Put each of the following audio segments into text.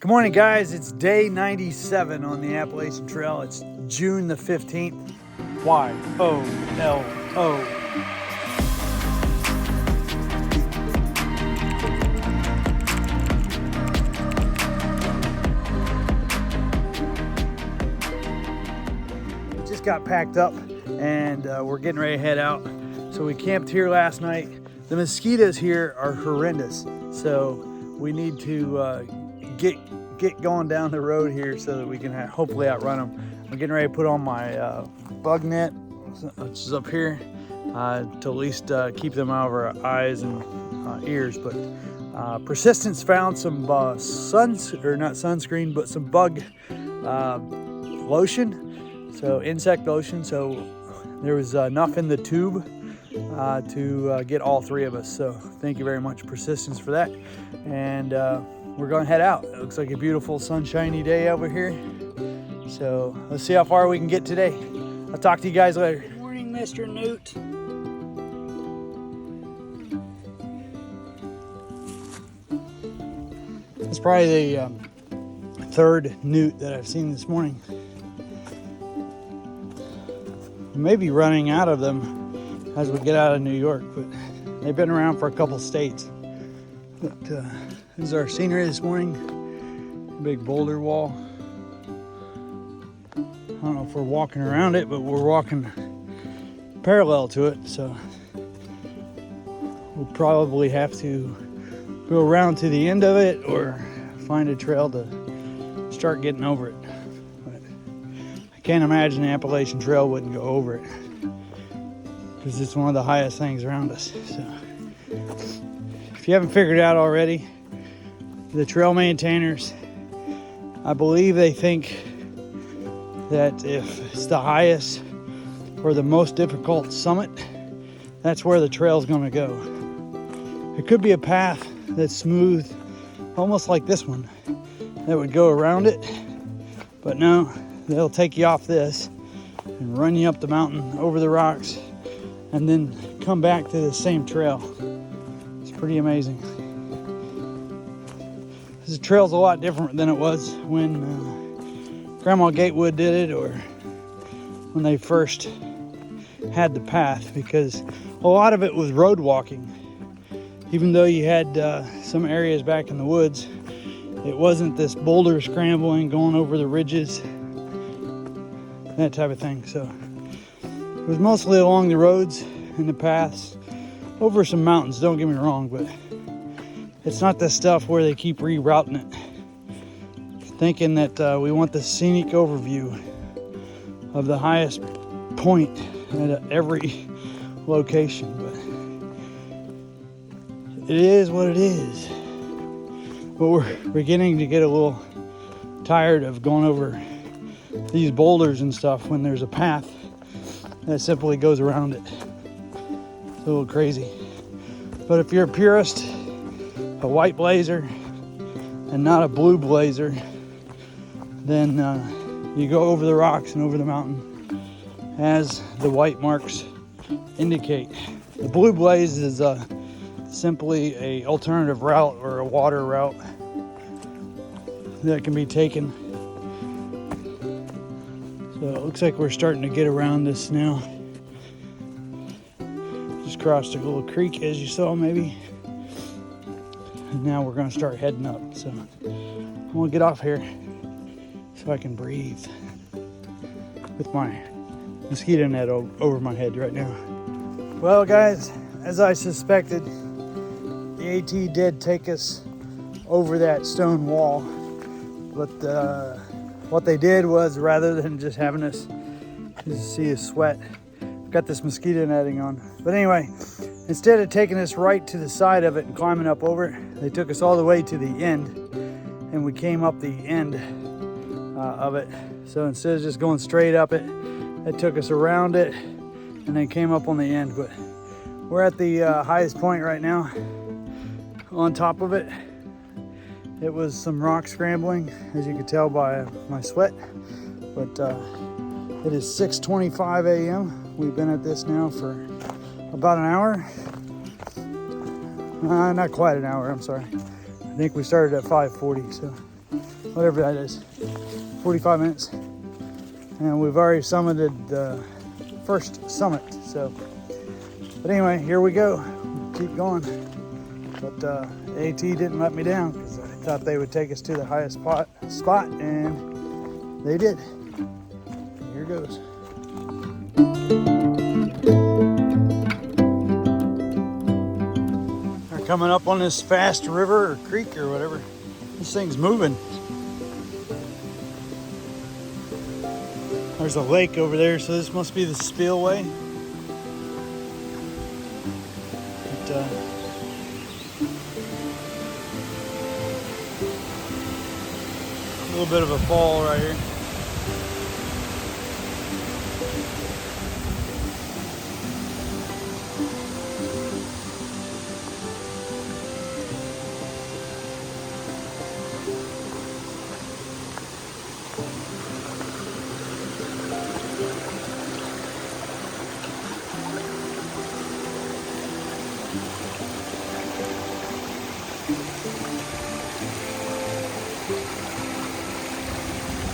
Good morning, guys. It's day 97 on the Appalachian Trail. It's June the 15th. Y-O-L-O. We just got packed up and we're getting ready to head out. So we camped here last night. The mosquitoes here are horrendous. So we need to get going down the road here so that we can hopefully outrun them. I'm getting ready to put on my bug net, which is up here, to at least keep them out of our eyes and ears. But Persistence found some not sunscreen, but some bug lotion, so insect lotion. So there was enough in the tube to get all three of us. So thank you very much, Persistence, for that. And we're gonna head out. It looks like a beautiful sunshiny day over here. So let's see how far we can get today. I'll talk to you guys later. Good morning, Mr. Newt. It's probably the third newt that I've seen this morning. Maybe running out of them as we get out of New York, but they've been around for a couple states. But this is our scenery this morning. Big boulder wall. I don't know if we're walking around it, but we're walking parallel to it, so we'll probably have to go around to the end of it or find a trail to start getting over it. But I can't imagine the Appalachian Trail wouldn't go over it, because it's one of the highest things around us. So if you haven't figured it out already, the trail maintainers, I believe they think that if it's the highest or the most difficult summit, that's where the trail is going to go. It could be a path that's smooth, almost like this one, that would go around it. But no, they'll take you off this and run you up the mountain over the rocks and then come back to the same trail. It's pretty amazing. This trail's a lot different than it was when Grandma Gatewood did it, or when they first had the path, because a lot of it was road walking. Even though you had some areas back in the woods, it wasn't this boulder scrambling, going over the ridges, that type of thing. So it was mostly along the roads and the paths, over some mountains, don't get me wrong, but it's not the stuff where they keep rerouting it, thinking that we want the scenic overview of the highest point at every location. But it is what it is. But we're beginning to get a little tired of going over these boulders and stuff when there's a path that simply goes around it. It's a little crazy. But if you're a purist, a white blazer and not a blue blazer, then you go over the rocks and over the mountain as the white marks indicate. The blue blaze is simply a alternative route or a water route that can be taken. So it looks like we're starting to get around this now. Just crossed a little creek, as you saw maybe. And now we're going to start heading up. So I'm going to get off here so I can breathe with my mosquito net over my head right now. Well, guys, as I suspected, the AT did take us over that stone wall. But what they did was, rather than just having us just see us sweat, I've got this mosquito netting on. But anyway, instead of taking us right to the side of it and climbing up over it, they took us all the way to the end, and we came up the end of it. So instead of just going straight up it, they took us around it and then came up on the end. But we're at the highest point right now. On top of it, it was some rock scrambling, as you could tell by my sweat. But it is 6:25 a.m. We've been at this now for about an hour. Not quite an hour, I'm sorry. I think we started at 5:40, so whatever that is, 45 minutes. And we've already summited the first summit. So, but anyway, here we go. Keep going. But AT didn't let me down because I thought they would take us to the highest spot, and they did. Here goes. They're coming up on this fast river or creek or whatever. This thing's moving. There's a lake over there, so this must be the spillway. But, a little bit of a fall right here.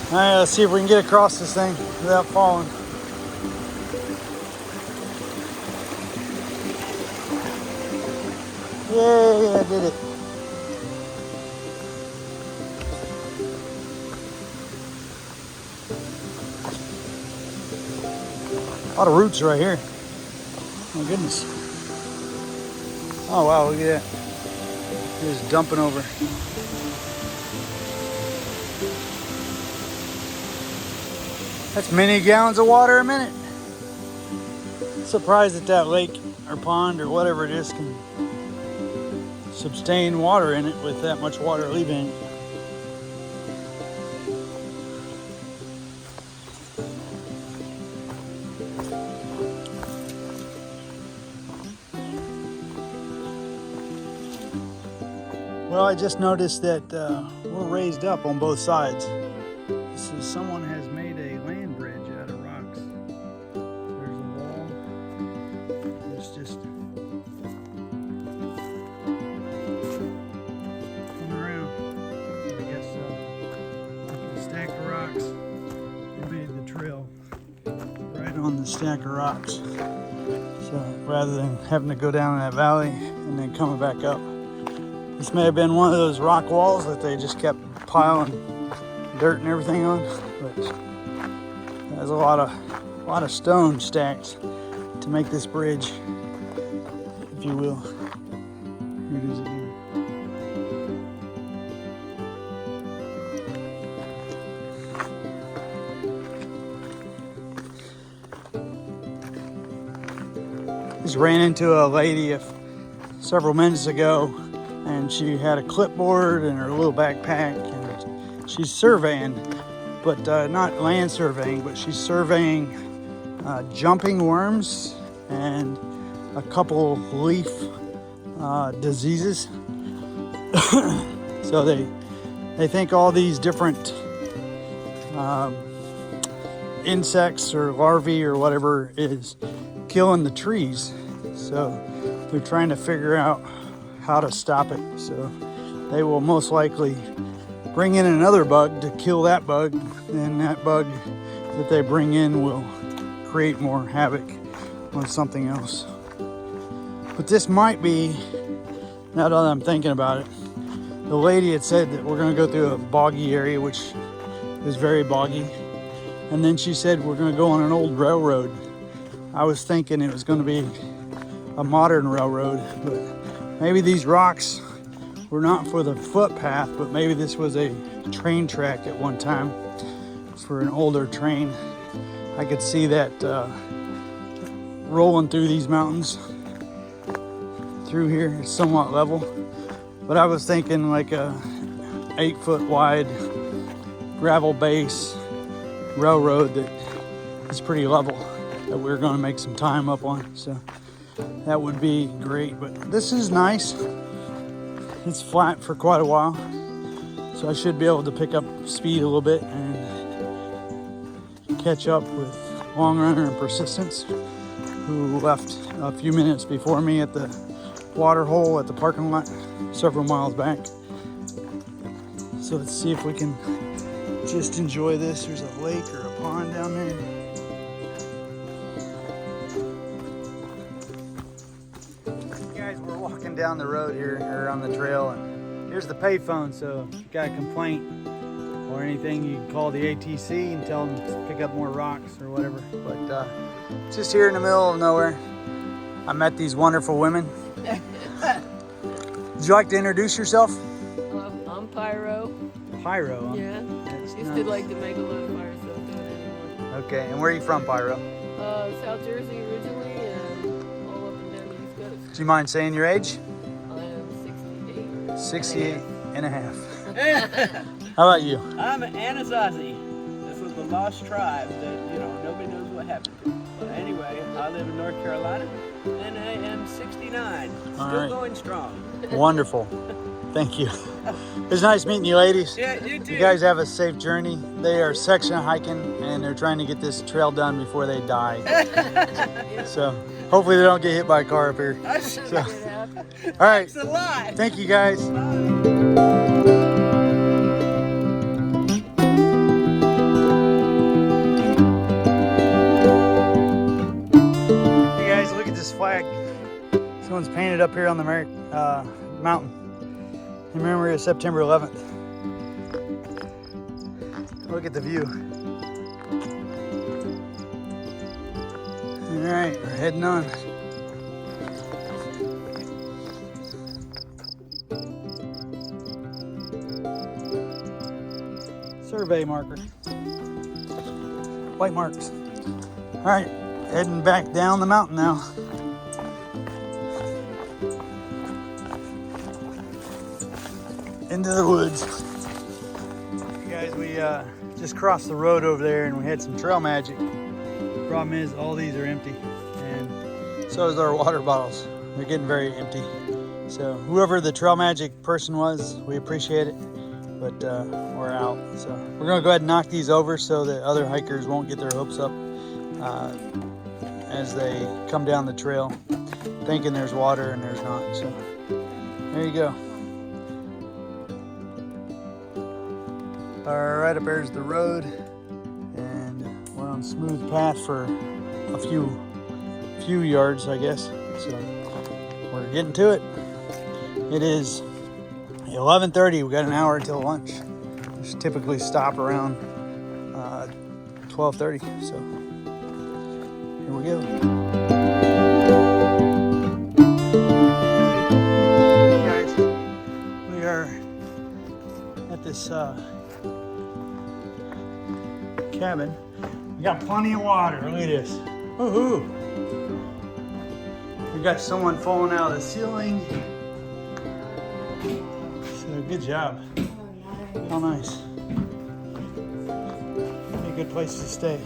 All right, let's see if we can get across this thing without falling. Yay, I did it. A lot of roots right here. My goodness. Oh wow, look at that. It's just dumping over. That's many gallons of water a minute. Surprised that that lake or pond or whatever it is can sustain water in it with that much water leaving it. Well, I just noticed that we're raised up on both sides. So someone has made a land bridge out of rocks. There's a wall. It's just coming around. I guess a stack of rocks. They made the trail right on the stack of rocks. So rather than having to go down in that valley and then coming back up. This may have been one of those rock walls that they just kept piling dirt and everything on, but there's a lot of stone stacked to make this bridge, if you will. Here it is again. Just ran into a lady several minutes ago, and she had a clipboard and her little backpack, and she's surveying, but not land surveying, but she's surveying jumping worms and a couple leaf diseases. So they think all these different insects or larvae or whatever is killing the trees. So they're trying to figure out how to stop it. So they will most likely bring in another bug to kill that bug, and that bug that they bring in will create more havoc on something else. But this might be, now that I'm thinking about it, the lady had said that we're going to go through a boggy area, which is very boggy, and then she said we're going to go on an old railroad. I was thinking it was going to be a modern railroad, but maybe these rocks were not for the footpath, but maybe this was a train track at one time for an older train. I could see that rolling through these mountains. Through here, it's somewhat level, but I was thinking like a 8-foot wide gravel base railroad that is pretty level, that we're going to make some time up on. So that would be great, but this is nice. It's flat for quite a while, so I should be able to pick up speed a little bit and catch up with Long Runner and Persistence, who left a few minutes before me at the water hole at the parking lot several miles back. So So let's see if we can just enjoy this. There's a lake or a pond down there. Guys, we're walking down the road here, or on the trail, and here's the payphone. So if you got a complaint or anything, you can call the ATC and tell them to pick up more rocks or whatever. But just here in the middle of nowhere, I met these wonderful women. Would you like to introduce yourself? I'm Pyro. Pyro, huh? Yeah. That's Used nice. to like to make a lot of fire stuff, don't anymore. Okay, and where are you from, Pyro? South Jersey originally, and all up and down the East Coast. Do you mind saying your age? I am 68. 68 and a half. How about you? I'm Anasazi. This was the lost tribe that, nobody knows what happened to. But anyway, I live in North Carolina, and I am 69. Still right. going strong. Wonderful. Thank you. It was nice meeting you, ladies. Yeah, you too. You guys have a safe journey. They are section hiking, and they're trying to get this trail done before they die. So hopefully they don't get hit by a car up here. So, all right. Thanks a lot. Thank you, guys. Hey guys, look at this flag. Someone's painted up here on the mountain in memory of September 11th. Look at the view. All right, we're heading on. Survey marker. White marks. All right, heading back down the mountain now. Into the woods. You guys, we just crossed the road over there and we had some trail magic. Problem is, all these are empty, and so is our water bottles. They're getting very empty. So whoever the trail magic person was, we appreciate it, but we're out. So we're gonna go ahead and knock these over so that other hikers won't get their hopes up as they come down the trail thinking there's water and there's not. So there you go. All right, up there's the road, and we're on a smooth path for a few yards, I guess. So we're getting to it. It is 11:30. We got an hour until lunch. We should typically stop around 12:30. So here we go. Hey guys, we are at this cabin. We got plenty of water. Look at this. Woohoo! We got someone falling out of the ceiling. So good job. How nice. Be a good place to stay.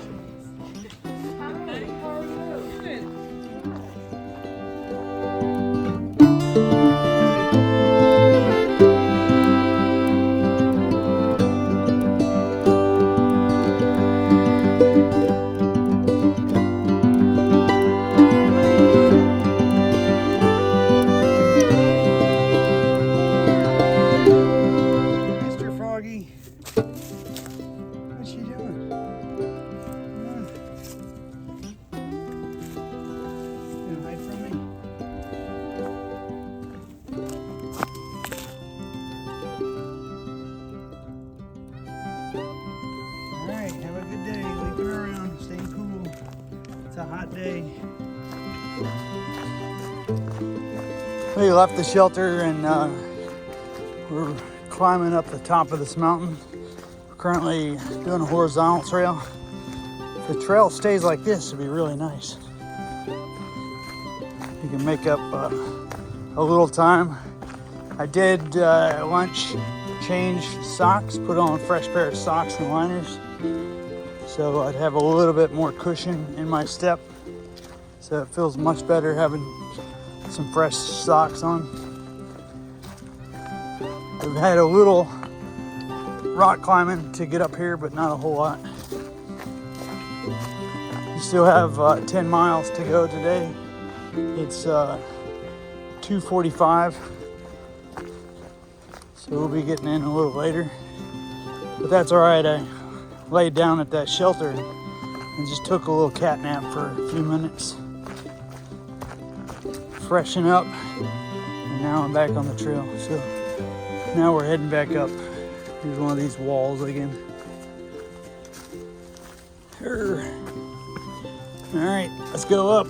What's she doing? Come on. You gonna hide from me? Alright, have a good day. Leaving her around, staying cool. It's a hot day. We left the shelter and we're climbing up the top of this mountain. We're currently doing a horizontal trail. If the trail stays like this, it'd be really nice. You can make up a little time. I did lunch, change socks, put on a fresh pair of socks and liners. So I'd have a little bit more cushion in my step. So it feels much better having some fresh socks on. We've had a little rock climbing to get up here, but not a whole lot. We still have 10 miles to go today. It's 2:45, so we'll be getting in a little later. But that's all right. I laid down at that shelter and just took a little cat nap for a few minutes. Freshen up, and now I'm back on the trail. So now we're heading back up. Here's one of these walls again. All right, let's go up.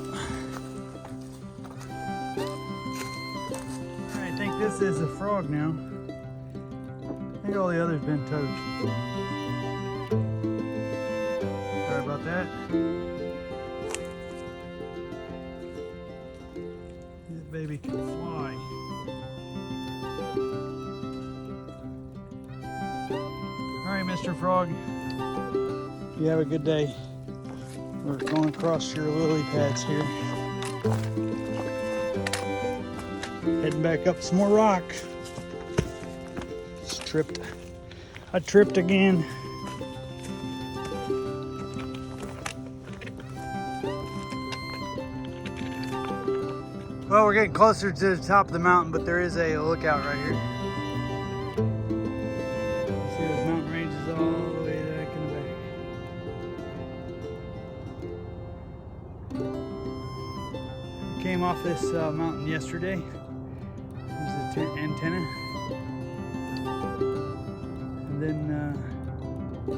I think this is a frog now. I think all the others been toads. Sorry about that. This baby can fly. All right, Mr. Frog. You have a good day. We're going across your lily pads here. Heading back up some more rock. Just tripped. I tripped again. Well, we're getting closer to the top of the mountain, but there is a lookout right here. You see those mountain ranges all the way back in the back. Came off this mountain yesterday. There's the antenna. And then the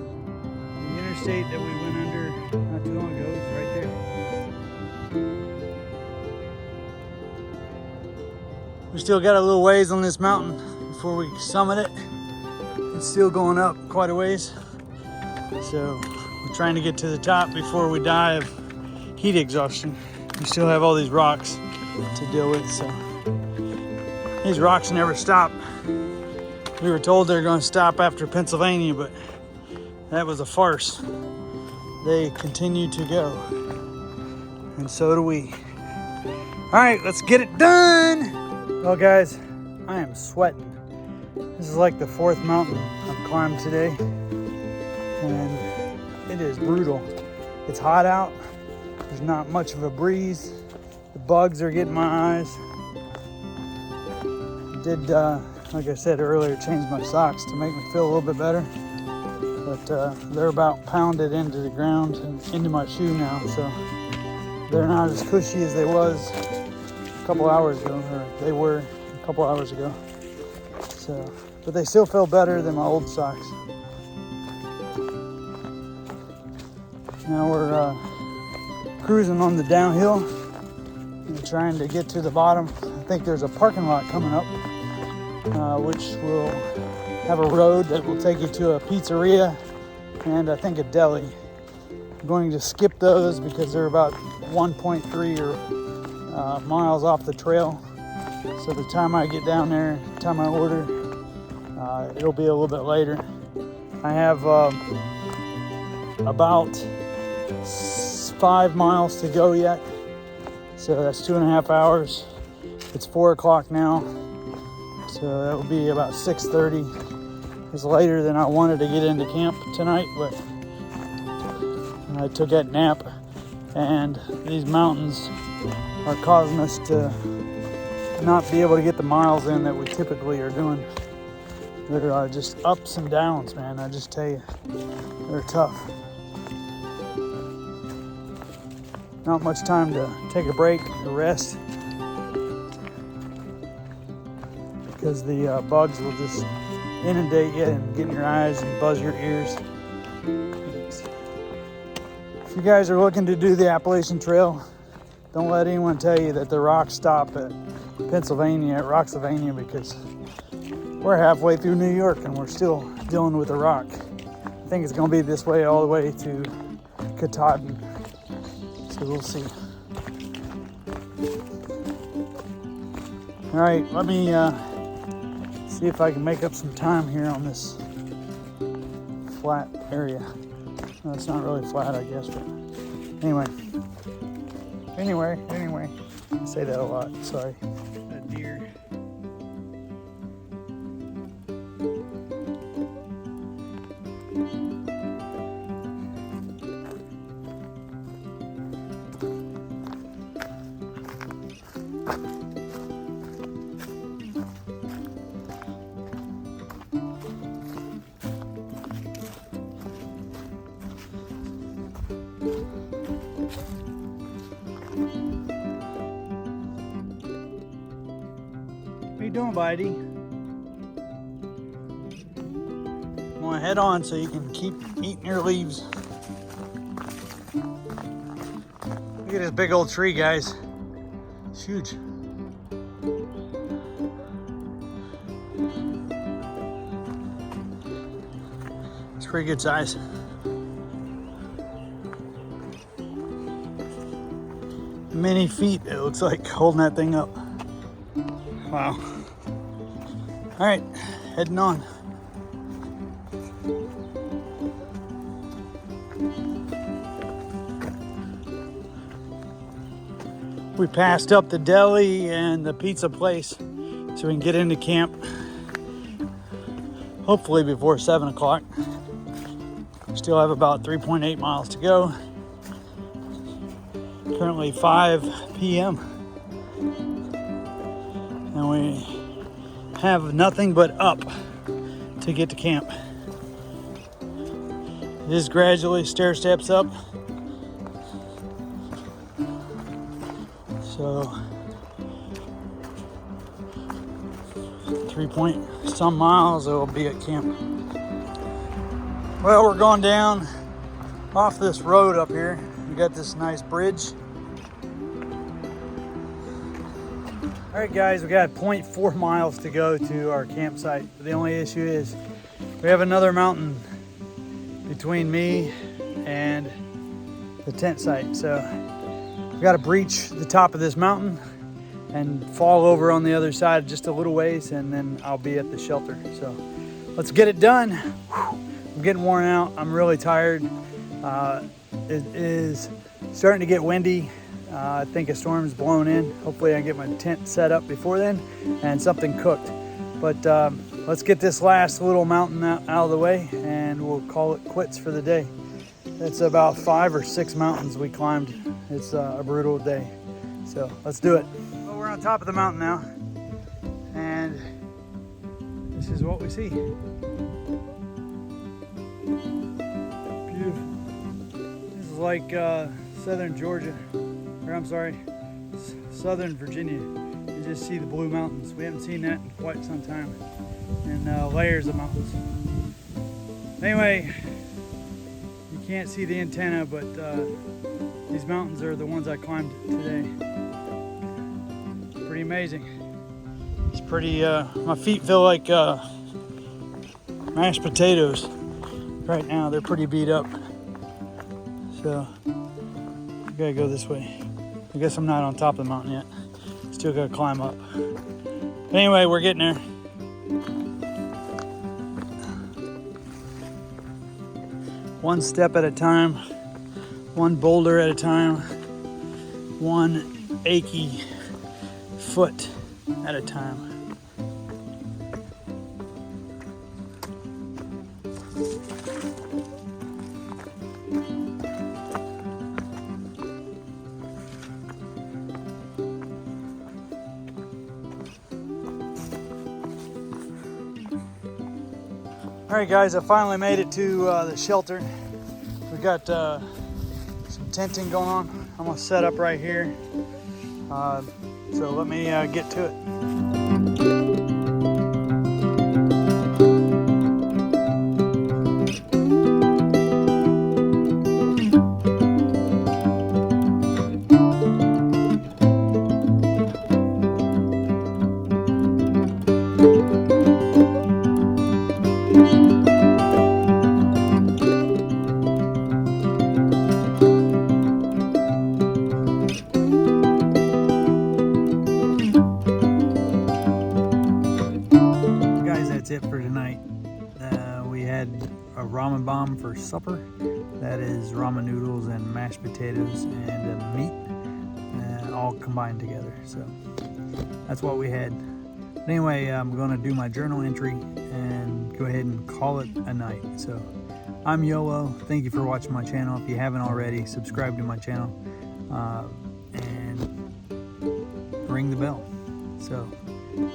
interstate that we went under not too long ago is right there. We still got a little ways on this mountain before we summit it. It's still going up quite a ways. So we're trying to get to the top before we die of heat exhaustion. We still have all these rocks to deal with, so these rocks never stop. We were told they're going to stop after Pennsylvania, but that was a farce. They continue to go, and so do we. All right, let's get it done. Well, guys, I am sweating. This is like the 4th mountain I've climbed today, and it is brutal. It's hot out. There's not much of a breeze. The bugs are getting my eyes. Did, like I said earlier, change my socks to make me feel a little bit better. But they're about pounded into the ground and into my shoe now, so they're not as cushy as they was a couple hours ago, or they were a couple hours ago. So, but they still feel better than my old socks. Now we're cruising on the downhill and trying to get to the bottom. I think there's a parking lot coming up, which will have a road that will take you to a pizzeria and I think a deli. I'm going to skip those because they're about 1.3 or miles off the trail. So the time I get down there, the time I order, it'll be a little bit later. I have about 5 miles to go yet, so that's 2.5 hours. It's 4 o'clock now, so that will be about 6:30. It's later than I wanted to get into camp tonight, but I took that nap, and these mountains are causing us to not be able to get the miles in that we typically are doing. They're just ups and downs, man. I just tell you, they're tough. Not much time to take a break or rest because the bugs will just inundate you and get in your eyes and buzz your ears. If you guys are looking to do the Appalachian Trail, don't let anyone tell you that the rocks stop at Pennsylvania, at Roxylvania, because we're halfway through New York and we're still dealing with the rock. I think it's going to be this way all the way to Katahdin. So we'll see. All right, let me see if I can make up some time here on this flat area. No, it's not really flat, I guess, but anyway. I say that a lot, sorry. That deer. on, Bitey. I'm gonna head on so you can keep eating your leaves. Look at this big old tree, guys. It's huge. It's pretty good size. Many feet, it looks like, holding that thing up. Wow. All right, heading on. We passed up the deli and the pizza place so we can get into camp, hopefully before 7 o'clock. Still have about 3.8 miles to go. Currently 5 p.m. and we have nothing but up to get to camp. It is gradually stair steps up. So 3-point-some miles, it will be at camp. Well, we're going down off this road up here. We got this nice bridge. All right, guys, we got 0.4 miles to go to our campsite. The only issue is we have another mountain between me and the tent site. So we got to breach the top of this mountain and fall over on the other side just a little ways, and then I'll be at the shelter. So let's get it done. I'm getting worn out. I'm really tired. It is starting to get windy. I think a storm's blown in. Hopefully I can get my tent set up before then and something cooked. But let's get this last little mountain out of the way and we'll call it quits for the day. It's about 5 or 6 mountains we climbed. It's a brutal day. So let's do it. Well, we're on top of the mountain now, and this is what we see. Beautiful. This is like southern Georgia, or I'm sorry, southern Virginia. You just see the blue mountains. We haven't seen that in quite some time, and layers of mountains. Anyway, you can't see the antenna, but these mountains are the ones I climbed today. Pretty amazing. It's pretty, my feet feel like mashed potatoes right now. They're pretty beat up. So, I gotta go this way. I guess I'm not on top of the mountain yet. Still gotta climb up. But anyway, we're getting there. One step at a time, one boulder at a time, one achy foot at a time. All right, guys, I finally made it to the shelter. We got some tenting going on. I'm gonna set up right here. So let me get to it. That's it for tonight. We had a ramen bomb for supper. That is ramen noodles and mashed potatoes and meat, all combined together. So that's what we had. But anyway, I'm going to do my journal entry and go ahead and call it a night. So I'm YOLO. Thank you for watching my channel. If you haven't already, subscribe to my channel and ring the bell. So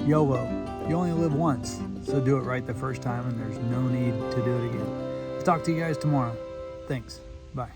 YOLO. You only live once, so do it right the first time, and there's no need to do it again. I'll talk to you guys tomorrow. Thanks. Bye.